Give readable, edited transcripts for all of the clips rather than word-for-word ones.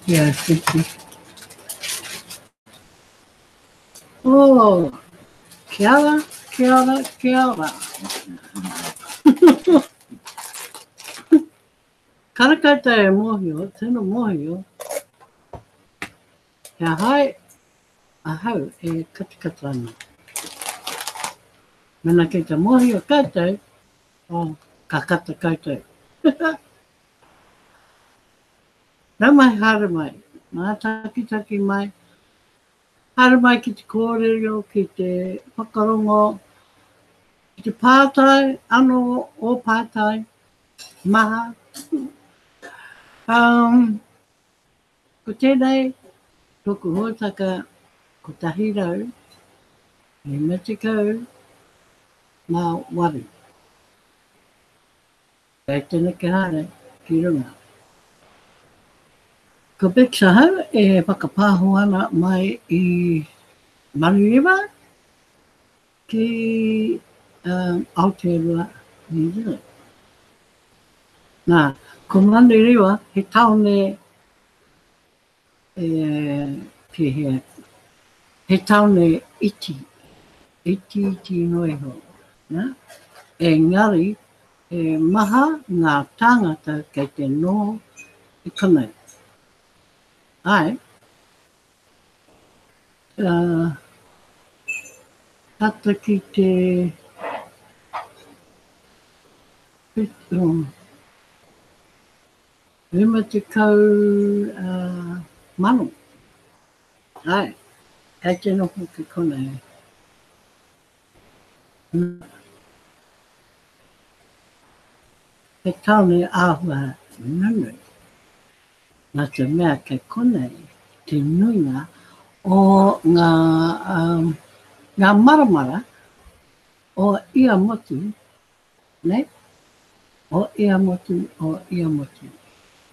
Yeah, 60. Oh, kia ora, kia ora, kia ora. Karakata e mohio, tēnā mohio. He hai, ahau e katikata ana. Mena kei te mohio koutou, o ka kata koutou. Nau mai hara mai, nā taki mai, hara mai ki te kōrero, ki te whakarongo, ki te pātai, ano o pātai, maha. Ko tēnei, toku hōtaka, ko tahi rau, e matikau, mā waru. Kei tēnā ke hare, ki runga. Ko Big Sahau e whakapāho ana mai I Marirewa ki Aotearoa, New Zealand. Nā, ko Marirewa he taone ki he taone iti noiho. Nā? E ngari, e maha ngā tāngata kei te no I konei. Ai, tata ki te rima te kau mano. Ai, kei te noho ki konei. He taone āhua nunu. Nā te mea kei konei, te nuinga o ngā maramara o ia motu, ne? O ia motu.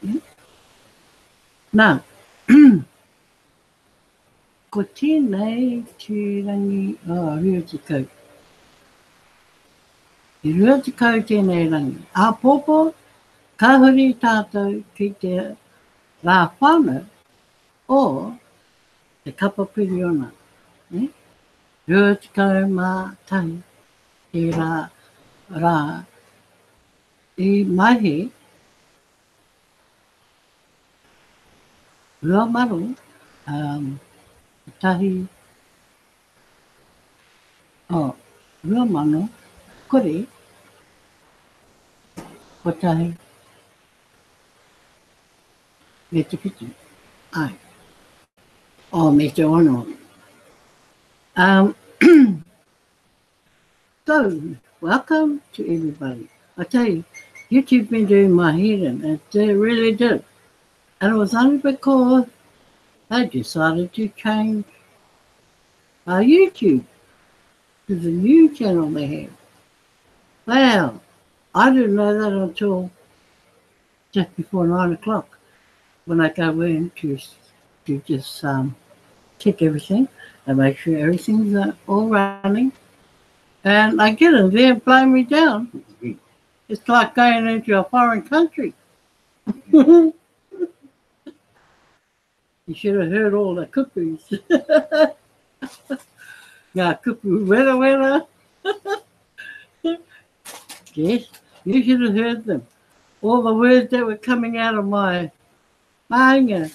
Ne? Nā, ko tēnei te rangi, rua te kau. I rua te kau tēnei rangi. A popo, ka huri tātou ki te rā whānau o te kapapiri ona. Ne? Rua te kau mā tahi, te rā I mahi, rua maru, tahi, rua mano, kore, ko tahi, me te piti, ai, me te ono. So, welcome to everybody. I tell you, YouTube's been doing my head in, and they really did. And it was only because I decided to change our YouTube to the new channel they have. Well, I didn't know that until just before 9 o'clock when I go in to just check everything and make sure everything's all running. And I get in there and blow me down. It's like going into a foreign country. You should have heard all the cuckoos. Yeah, cuckoo, wera. Yes, you should have heard them. All the words that were coming out of my hanga.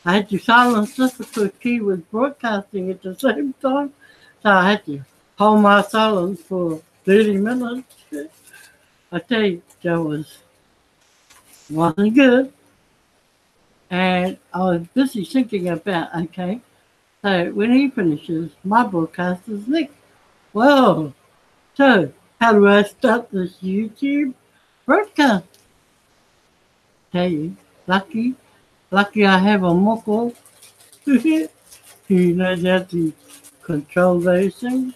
I had to silence this because he was broadcasting at the same time. So I had to hold my silence for 30 minutes. I tell you, that wasn't good. And I was busy thinking about, okay, so when he finishes, my broadcast is next. Well, so how do I start this YouTube broadcast? Tell you, lucky I have a moko. He knows how to control those things.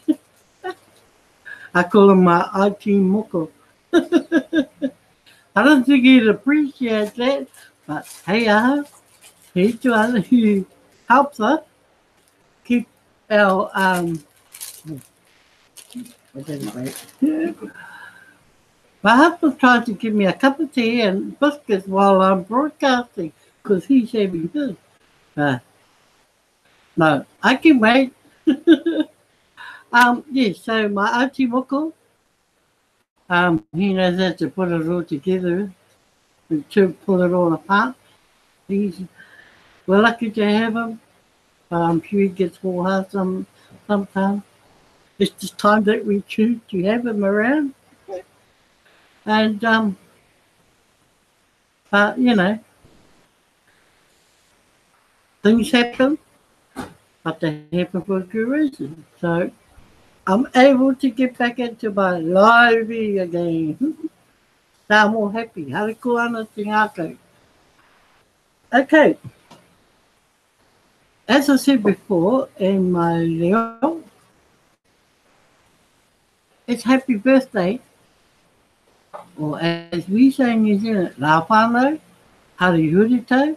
I call him my IT moko. I don't think he'd appreciate that, but hey, he's the one who helps us keep our My husband tried to give me a cup of tea and biscuits while I'm broadcasting because he's having his. Uh, no, I can wait. Yes, so my auntie Moko, he knows how to put it all together and to pull it all apart. He's, we're lucky to have him, but I'm sure he gets more hard sometimes. It's just time that we choose to have him around. And, but, things happen, but they happen for a good reason. So I'm able to get back into my lively again. Now I'm all happy. Hariku ana te ngākau. Okay, as I said before in my leo, it's happy birthday, or as we say in New Zealand, rā whānau, hari hurito,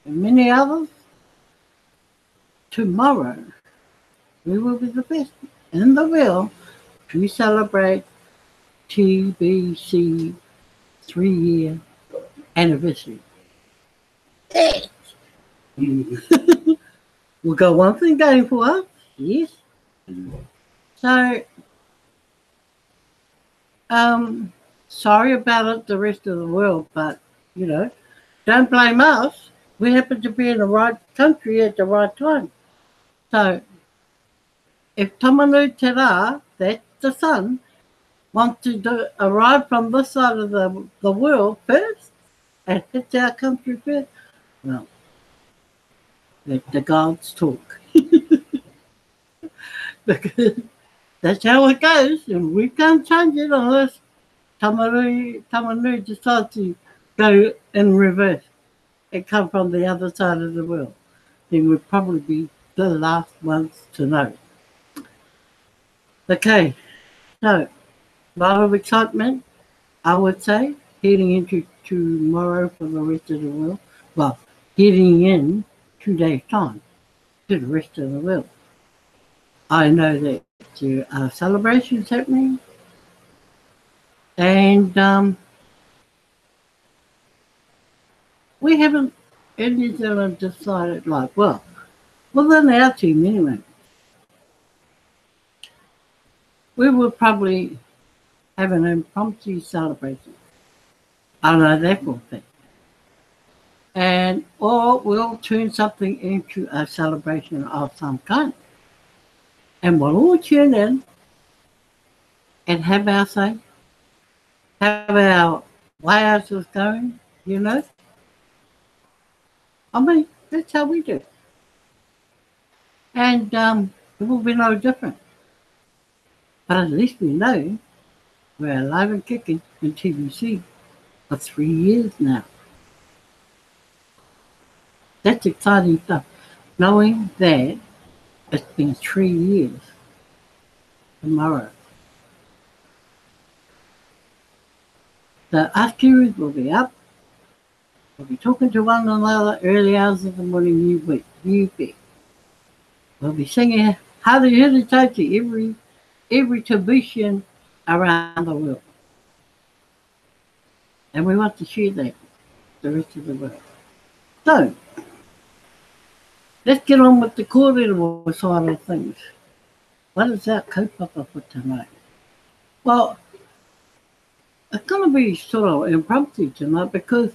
and many others. Tomorrow, we will be the best in the world to celebrate TBC 3-year anniversary. We've got one thing going for us, yes. So, sorry about it, the rest of the world, but, don't blame us. We happen to be in the right country at the right time. So, if Tamanu Te Rā, that's the sun, wants to arrive from this side of the world first and hit our country first, well, let the gods talk. Because that's how it goes, and we can't change it unless Tamanu decides to go in reverse and come from the other side of the world. Then we'll probably be the last ones to know. Okay, so a lot of excitement, I would say, heading into tomorrow for the rest of the world. Well, heading in 2 days' time to the rest of the world. I know that there are celebrations happening, and we haven't in New Zealand decided, like, well, within our team anyway, we will probably have an impromptu celebration. I know that for a fact. Or we'll turn something into a celebration of some kind. And we'll all tune in and have our say, have our way ours is going, I mean, that's how we do it. And it will be no different. But at least we know we're alive and kicking in TBC for 3 years now. That's exciting stuff. Knowing that it's been 3 years tomorrow. So us Kiwis will be up. We'll be talking to one another early hours of the morning, new week. We'll be singing Hare Hare Taiti every Tibetan around the world. And we want to share that with the rest of the world. So, let's get on with the kōrero side of things. What is our kaupapa for tonight? Well, it's going to be sort of impromptu tonight because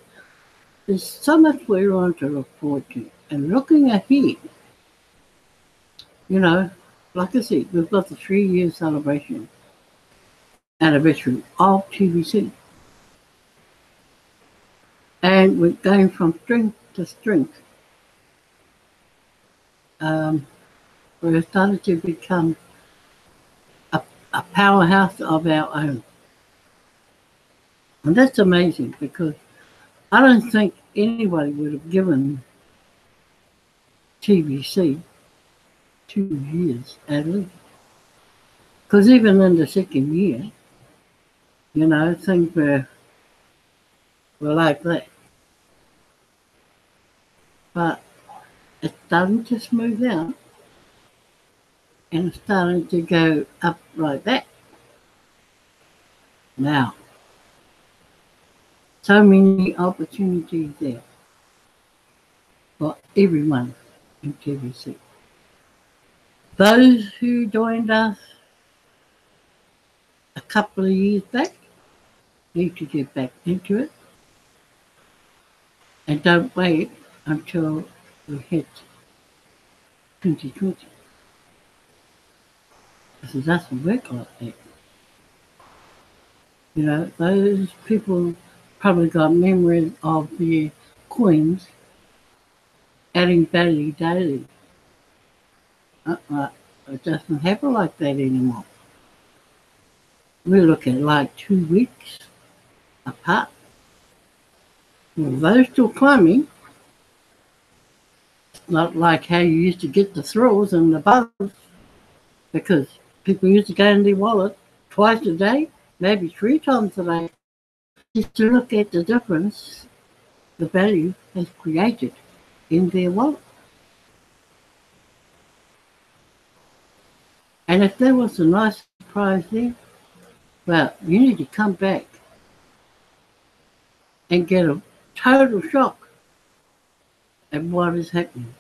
there's so much we want to look forward to. And looking ahead, like I said, we've got the 3-year celebration anniversary of TBC. And we're going from strength to strength. We're starting to become a powerhouse of our own. And that's amazing because I don't think anybody would have given TBC 2 years at least. Because even in the second year, things were like that. But it's starting to smooth out and it's starting to go up like that. Now, So many opportunities there for everyone in TVC. Those who joined us a couple of years back need to get back into it and don't wait until we hit 2020. Because it doesn't work like that. You know, those people probably got memories of the coins adding value daily. Uh-uh. It doesn't happen like that anymore. We look at like 2 weeks apart. Well, those still climbing, not like how you used to get the thrills and the buzz, because people used to go in their wallet twice a day, maybe 3 times a day, just to look at the difference the value has created in their wallet. And if there was a nice surprise there, well, you need to come back and get a total shock at what is happening.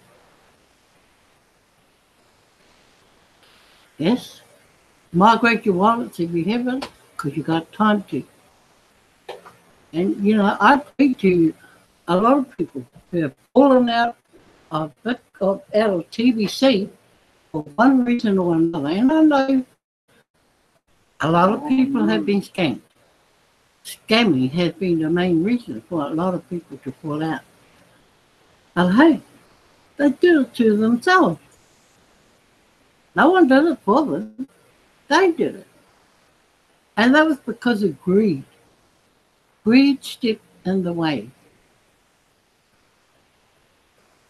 Yes, migrate your wallets if you haven't, because you got time to. And you know, I speak to a lot of people who have fallen out out of TBC for one reason or another. And I know a lot of people have been scammed. Scamming has been the main reason for a lot of people to fall out. And hey, they did it to themselves. No one did it for them. They did it. And that was because of greed. Greed stepped in the way.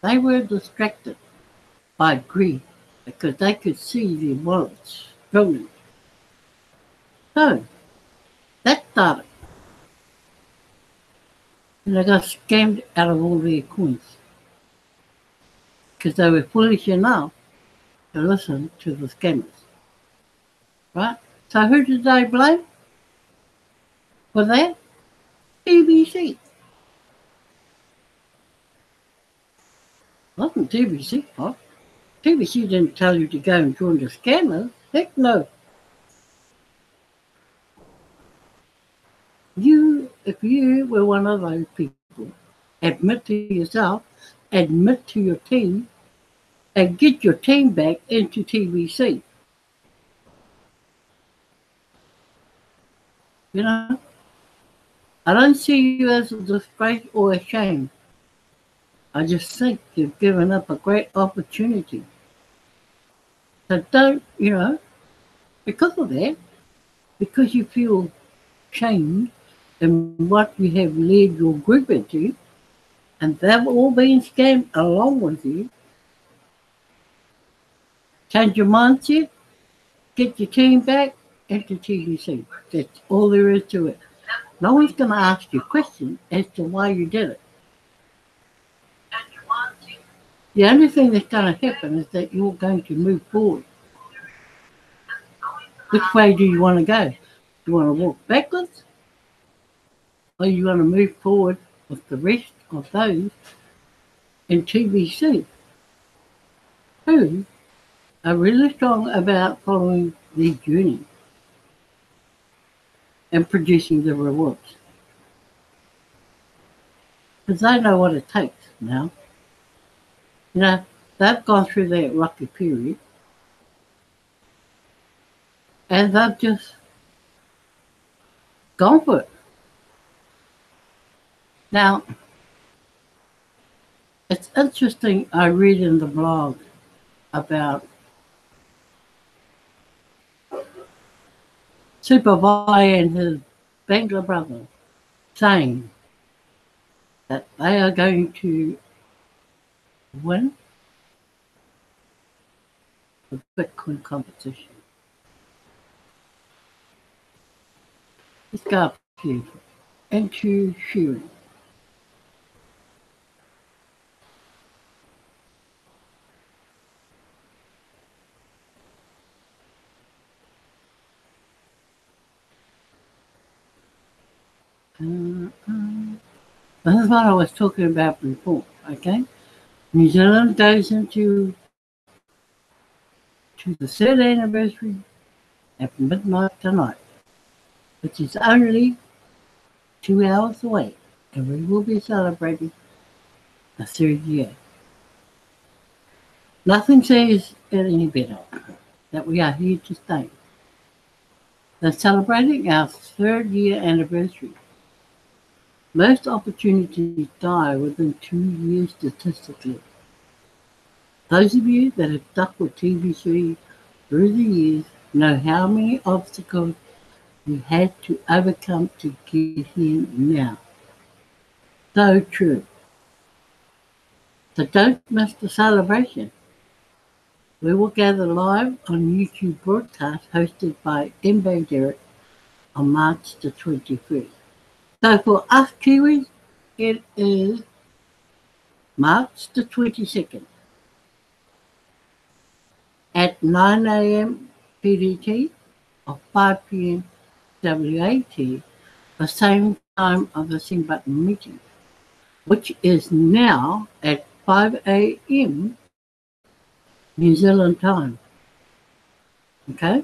They were distracted by greed because they could see their wallets filling. So that started. And they got scammed out of all their coins because they were foolish enough to listen to the scammers. Right? So who did they blame for that? TBC. Wasn't TBC fault. TBC didn't tell you to go and join the scammers. Heck no. If you were one of those people, admit to yourself, admit to your team, and get your team back into TBC. You know, I don't see you as a disgrace or a shame. I just think you've given up a great opportunity. So don't, you know, because of that, because you feel shamed in what you have led your group into, and they've all been scammed along with you, change your mindset, get your team back into TBC. That's all there is to it. No one's going to ask you a question as to why you did it. The only thing that's going to happen is that you're going to move forward. Which way do you want to go? Do you want to walk backwards? Or you want to move forward with the rest of those in TBC who are really strong about following the journey and producing the rewards? Because they know what it takes now. You know, they've gone through that rocky period and they've just gone for it. Now, it's interesting, I read in the blog about Superboy and his Bangla brother saying that they are going to win the Bitcoin competition. Let's go up here into sharing. This is what I was talking about before, okay? New Zealand goes to the third anniversary at midnight tonight, which is only 2 hours away, and we will be celebrating the third year. Nothing says it any better that we are here to stay. They're celebrating our third year anniversary. Most opportunities die within 2 years statistically. Those of you that have stuck with TVC through the years know how many obstacles we had to overcome to get here now. So true. So don't miss the celebration. We will gather live on YouTube broadcast hosted by MB Derek on March the 21st. So for us Kiwis, it is March the 22nd at 9 a.m. PDT or 5 p.m. WAT, the same time of the Sing Button meeting, which is now at 5 a.m. New Zealand time. Okay?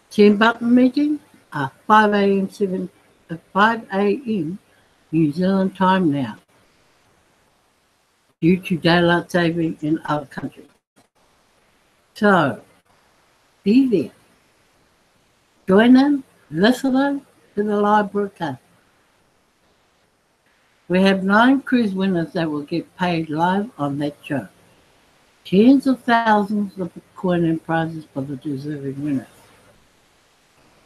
Sing Button meeting at 5 a.m. New Zealand time now, due to daylight saving in other countries. So, be there. Join them, listen to the live broadcast. We have 9 cruise winners that will get paid live on that show. Tens of thousands of coin and prizes for the deserving winners.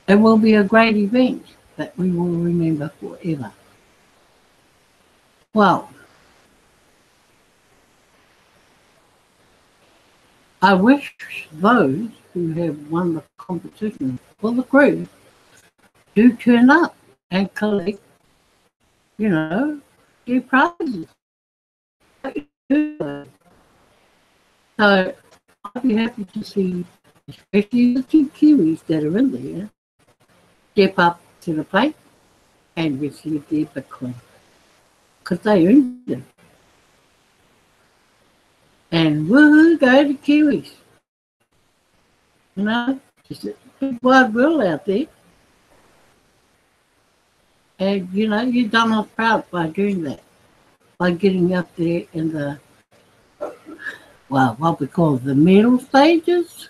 It will be a great event that we will remember forever. Well, I wish those who have won the competition for the cruise do turn up and collect, their prizes. So I'd be happy to see, especially the 2 Kiwis that are in there, step up to the plate and receive their Bitcoin, because they earned them. And woohoo, go to Kiwis. It's a big wide world out there. And, you've done us proud by doing that, by getting up there in the, what we call the medal stages.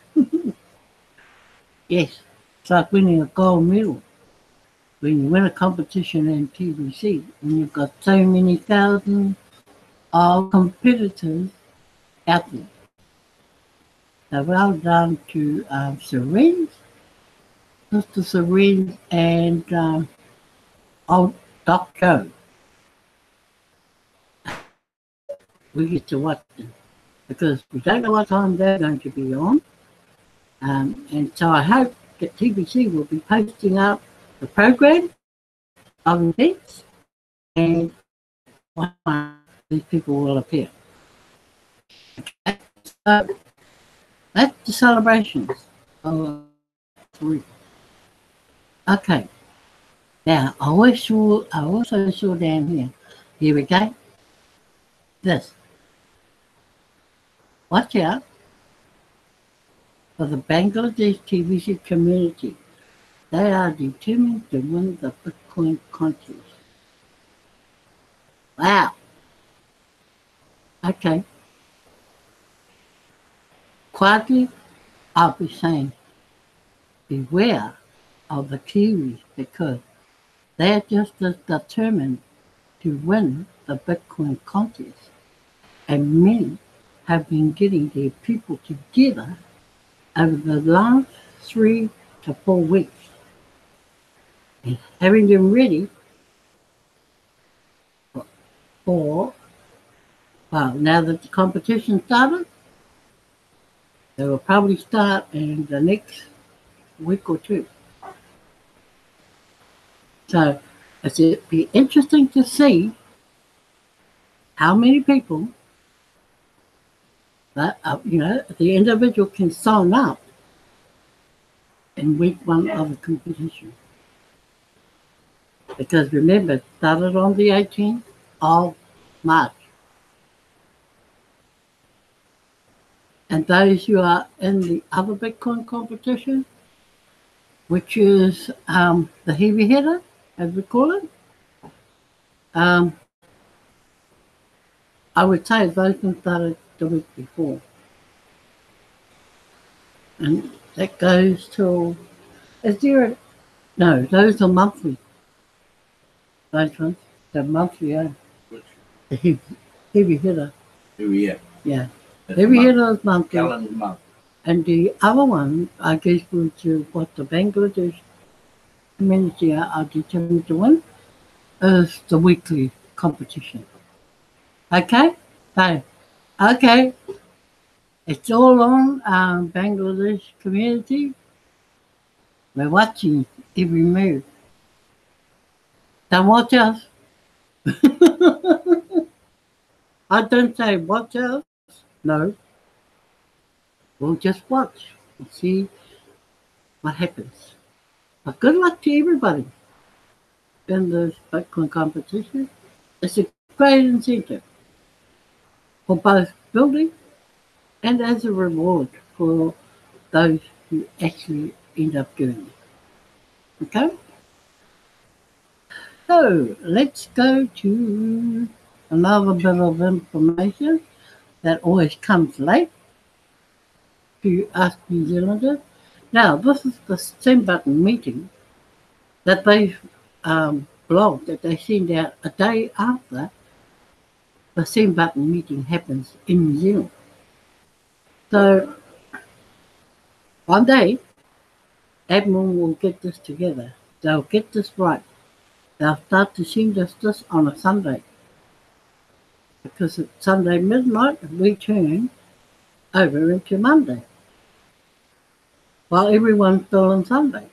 Yes, it's like winning a gold medal. When you win a competition in TVC, when you've got so many thousands of competitors out there. So well done to Syringe, Mr. Syringe, and old Doc Joe. We get to watch them because we don't know what time they're going to be on. And so I hope that TVC will be posting up the program of events and one of these people will appear. Okay. So that's the celebrations of the week. Okay. Now I also saw down here. Here we go. This. Watch out for the Bangladesh TVC community. They are determined to win the Bitcoin contest. Wow. Okay. Quietly, I'll be saying, beware of the Kiwis because they're just as determined to win the Bitcoin contest. And many have been getting their people together over the last 3 to 4 weeks and having them ready for, now that the competition started, they will probably start in the next week or 2. So it'll be interesting to see how many people that, the individual can sign up in week 1 of the competition. Because remember, it started on the 18th of March. And those who are in the other Bitcoin competition, which is the heavy hitter, as we call it, um, I would say those ones started the week before. And that goes till, is there a, no, those are monthly. Those ones, they're monthly, Which the heavy hitter. yeah. Yeah. That's Heavy a month. hitter is monthly. Calendar month. And the other one, I guess, was what the Bangladesh community are determined to win, is the weekly competition. Okay? So, okay, it's all on Bangladesh community. We're watching every move. Don't watch us. I don't say watch us. No, we'll just watch and see what happens. But good luck to everybody in the Bitcoin competition. It's a great incentive for both building and as a reward for those who actually end up doing it. Okay? So let's go to another bit of information that always comes late to us New Zealanders. Now, this is the same button meeting that they blog that they send out a day after the same button meeting happens in New Zealand. So one day, admin will get this together. They'll get this right. They'll start to send us this on a Sunday. Because at Sunday midnight, we turn over into Monday. While everyone's still on Sunday.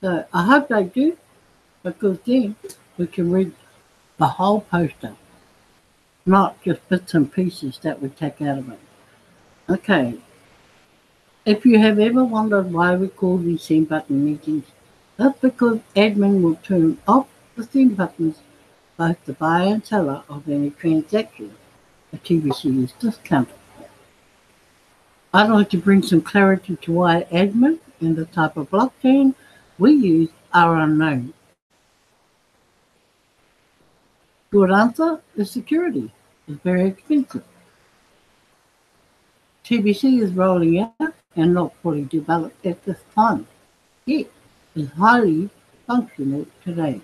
So I hope they do, because then we can read the whole poster, not just bits and pieces that we take out of it. Okay. If you have ever wondered why we call these send button meetings, that's because admin will turn off the send buttons both the buyer and seller of any transaction the TBC is discounted. I'd like to bring some clarity to why admin and the type of blockchain we use are unknown. Short answer is security. It's very expensive. TBC is rolling out and not fully developed at this time. It is highly functional today.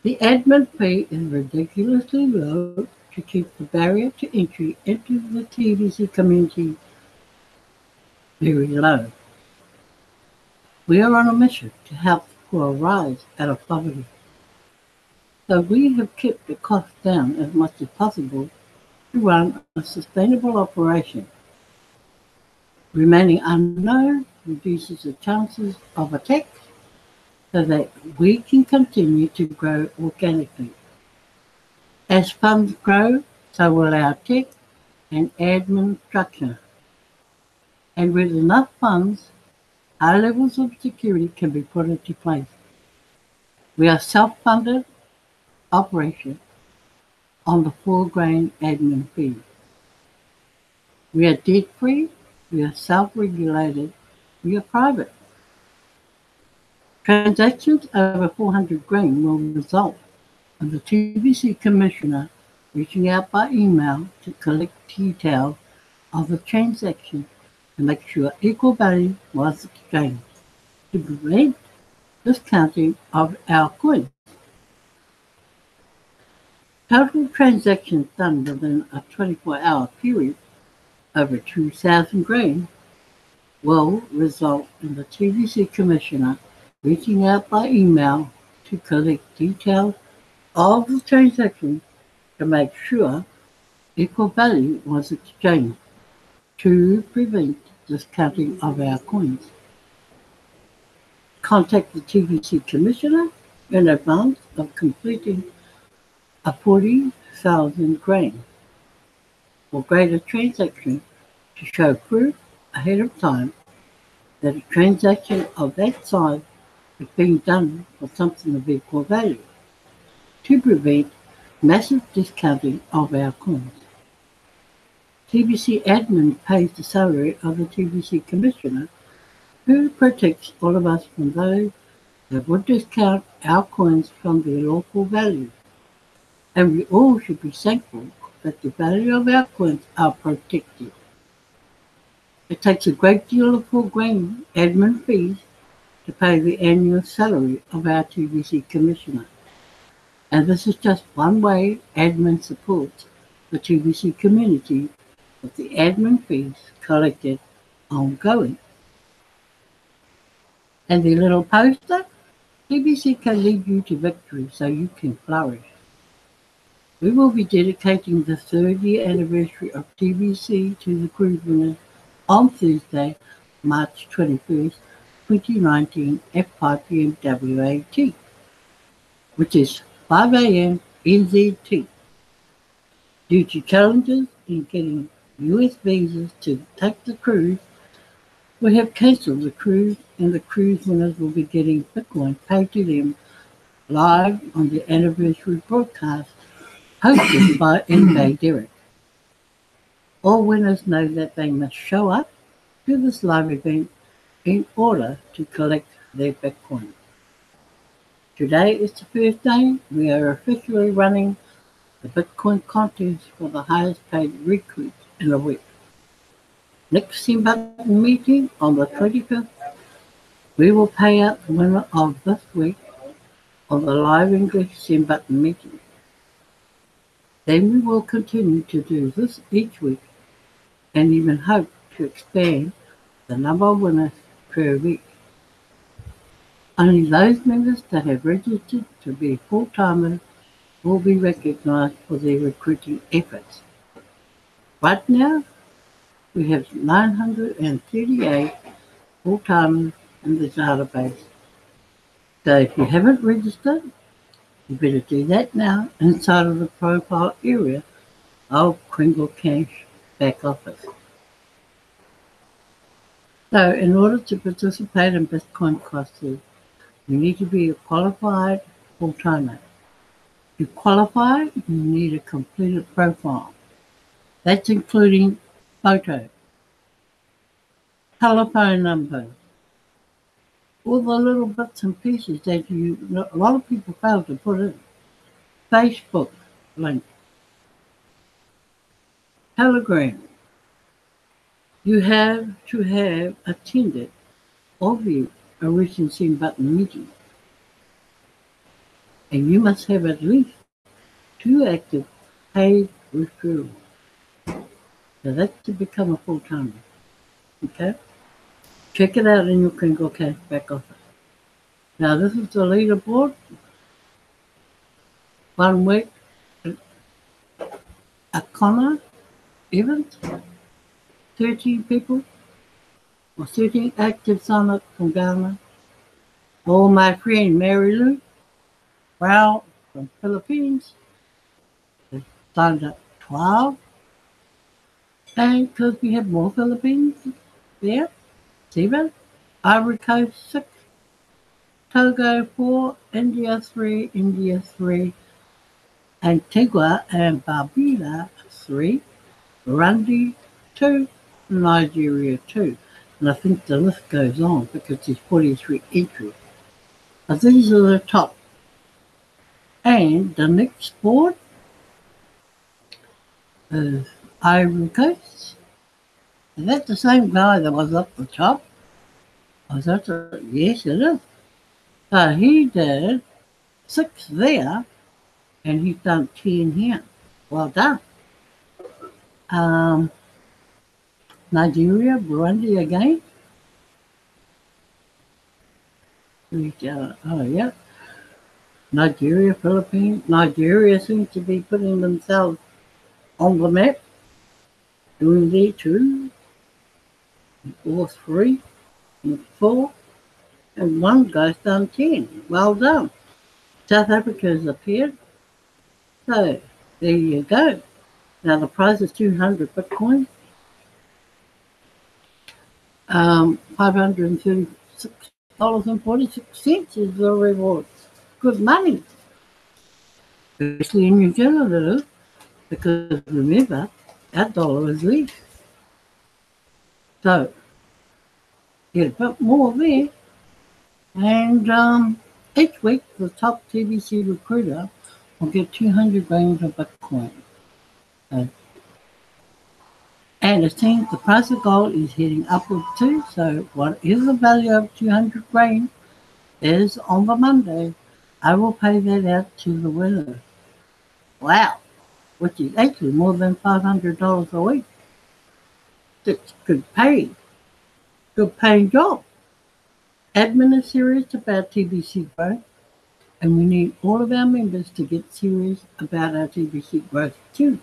The admin fee is ridiculously low to keep the barrier to entry into the TBC community very low. We are on a mission to help for a rise out of poverty. So we have kept the cost down as much as possible to run a sustainable operation. Remaining unknown reduces the chances of attacks so that we can continue to grow organically. As funds grow, so will our tech and admin structure. And with enough funds, high levels of security can be put into place. We are self-funded operation on the full grain admin fee. We are debt-free, we are self-regulated, we are private. Transactions over 400 grain will result in the TBC Commissioner reaching out by email to collect details of the transaction to make sure equal value was exchanged to prevent discounting of our coins. Total transactions done within a 24-hour period over 2,000 grain will result in the TBC Commissioner reaching out by email to collect details of the transaction to make sure equal value was exchanged to prevent discounting of our coins. Contact the TBC Commissioner in advance of completing a 40,000 grain or greater transaction to show proof ahead of time that a transaction of that size is being done for something of equal value to prevent massive discounting of our coins. TBC admin pays the salary of the TBC commissioner who protects all of us from those that would discount our coins from their lawful value. And we all should be thankful that the value of our coins are protected. It takes a great deal of foregoing admin fees to pay the annual salary of our TBC commissioner. And this is just one way admin supports the TBC community with the admin fees collected ongoing. And the little poster, TBC can lead you to victory so you can flourish. We will be dedicating the 3rd-year anniversary of TBC to the cruise winners on Thursday, March 21st, 2019 at 5 p.m. WAT, which is 5 a.m. NZT. Due to challenges in getting US visas to take the cruise, we have cancelled the cruise and the cruise winners will be getting Bitcoin paid to them live on the anniversary broadcast hosted by MK Derek. All winners know that they must show up to this live event in order to collect their Bitcoin. Today is the first day we are officially running the Bitcoin contest for the highest paid recruit in the week. Next Send Button meeting on the 25th, we will pay out the winner of this week of the live English Send Button meeting. Then we will continue to do this each week and even hope to expand the number of winners per week. Only those members that have registered to be full-timers will be recognised for their recruiting efforts. Right now, we have 938 full-timers in the database. So if you haven't registered, you better do that now inside of the profile area of Kringle Cash back office. So in order to participate in Bitcoin classes, you need to be a qualified full-timer. To qualify, you need a completed profile. That's including photo, telephone number, all the little bits and pieces that a lot of people fail to put in. Facebook link, Telegram. You have to have attended or viewed a recent Send Button meeting. And you must have at least 2 active paid referrals. So that's to become a full-timer. Okay? Check it out in your Kringle Cash back office. Now this is the leaderboard. 1 week, Connor Evans, 13 people, or 13 active sign-up from Ghana. Oh, my friend Mary Lou Brown from Philippines, they signed up 12. And because we have more Philippines there, 7, Ivory Coast 6, Togo 4, India 3, Antigua and Barbuda 3, Burundi 2, Nigeria 2. And I think the list goes on because there's 43 entries. But these are the top. And the next board is Ivory Coast. Is that the same guy that was up the top? Yes, it is. So he did 6 there, and he's done 10 here. Well done. Nigeria, Burundi again. Yeah. Nigeria, Philippines. Nigeria seems to be putting themselves on the map. Doing there too. Or 3, and 4, and 1 guy's done 10. Well done. South Africa's appeared. So there you go. Now the price is 200 Bitcoin. 536 $2.46 is the reward. Good money, especially in New Zealand it is, because remember, our dollar is weak. So get a bit more there. And each week, the top TBC recruiter will get 200 grams of Bitcoin. So, and it seems the price of gold is heading upward too. So, what is the value of 200 grams is on the Monday. I will pay that out to the winner. Wow, which is actually more than $500 a week. It's good paying job. Admin is serious about TBC growth, and we need all of our members to get serious about our TBC growth too.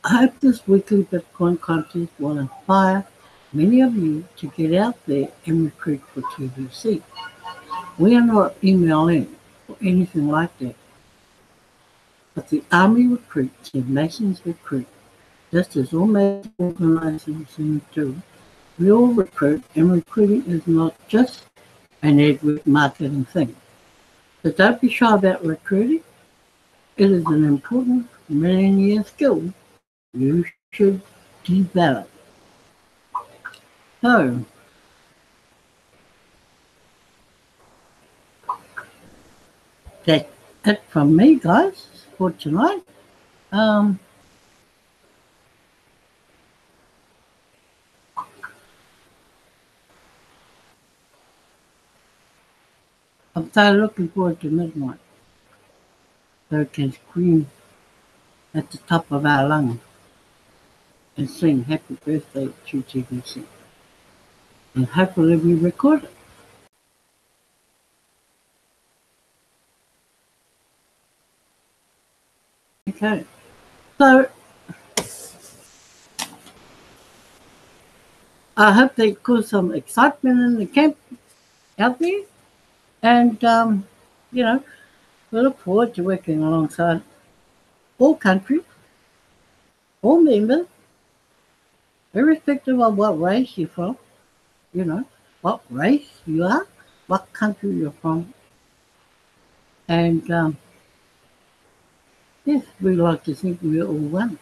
I hope this weekly Bitcoin contest will inspire many of you to get out there and recruit for TBC. We are not emailing or anything like that, but the Army recruits and Masons recruit, just as all Mason organizations do. We all recruit, and recruiting is not just an network marketing thing. So don't be shy about recruiting. It is an important million-year skill you should develop. So, that's it from me, guys, for tonight. I'm so looking forward to midnight, so we can scream at the top of our lungs and sing happy birthday to TBC. And hopefully we record it. Okay. So I hope they cause some excitement in the camp out there. And, we look forward to working alongside all countries, all members, irrespective of what race you're from, what race you are, what country you're from. And, yes, we like to think we're all one.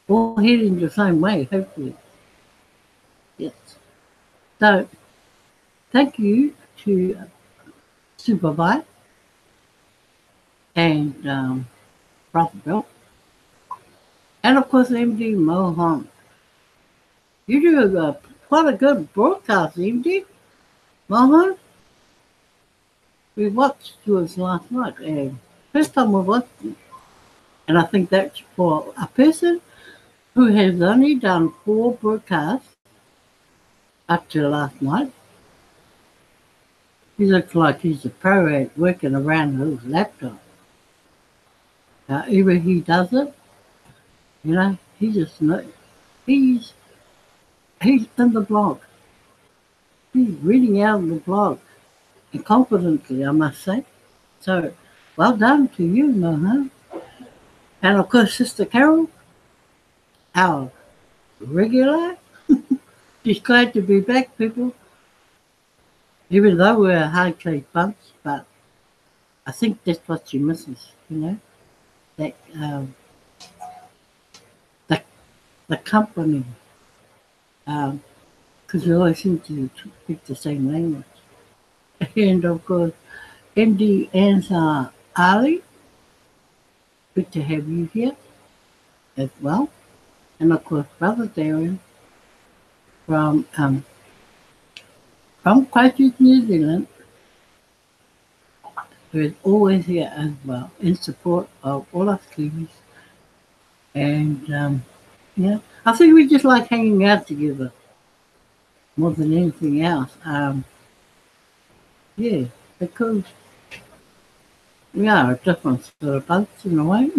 All heading the same way, hopefully. Yes. So, thank you to Supervise and Prophet Bill, and of course MD Mohan. You do quite a good broadcast, MD Mohan. We watched yours last night, and first time we watched it, and I think that's for a person who has only done 4 broadcasts up to last night. He looks like he's a pro at working around his laptop. However he does it, he just knows. He's in the blog. He's reading out of the blog, and confidently, I must say. So, well done to you, Mohan. And of course, Sister Carol, our regular. She's glad to be back, people. Even though we're a hard-case bunch, but I think that's what she misses, that the company, because we always seem to speak the same language. And of course, MD Ansar Ali, good to have you here as well. And of course, Brother Darren from Christchurch, New Zealand, who is always here as well in support of all us Kiwis. And I think we just like hanging out together more than anything else. Because we are a different sort of bunch in a way.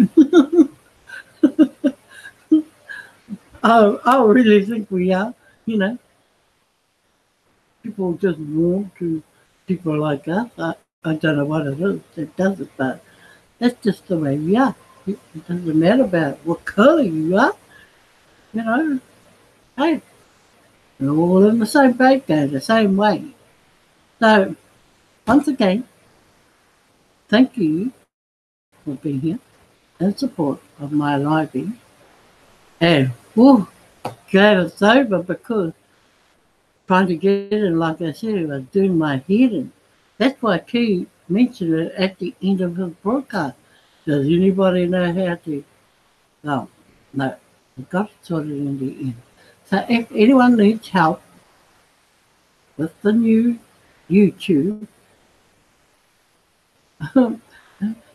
I really think we are, People just warm to people like us. I don't know what it is that does it, but that's just the way we are. It doesn't matter about what colour you are, Hey, we're all in the same boat, the same way. So, once again, thank you for being here in support of my library. And, glad it's over because trying to get it, like I said, I was doing my hearing. That's why Key mentioned it at the end of his broadcast. Does anybody know how to? No, no, we got it sorted in the end. So if anyone needs help with the new YouTube,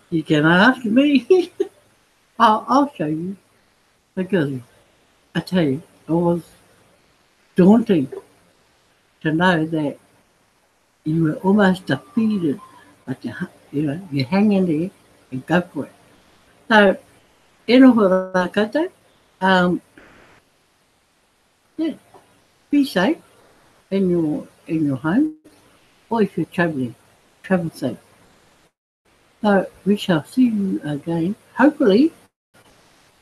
you can ask me. I'll show you because I tell you, it was daunting to know that you were almost defeated, but you hang in there and go for it. So, enoho koutou. Yeah, be safe in your home, or if you're travelling, travel safe. So we shall see you again, hopefully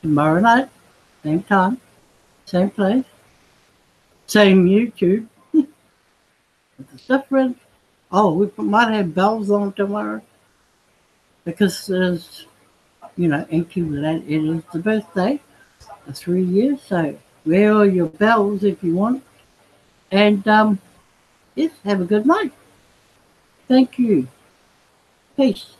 tomorrow night, same time, same place, same YouTube. It's different. Oh, we might have bells on tomorrow because there's, empty with that. It is the birthday of 3 years, so wear all your bells if you want. And yes, have a good night. Thank you. Peace.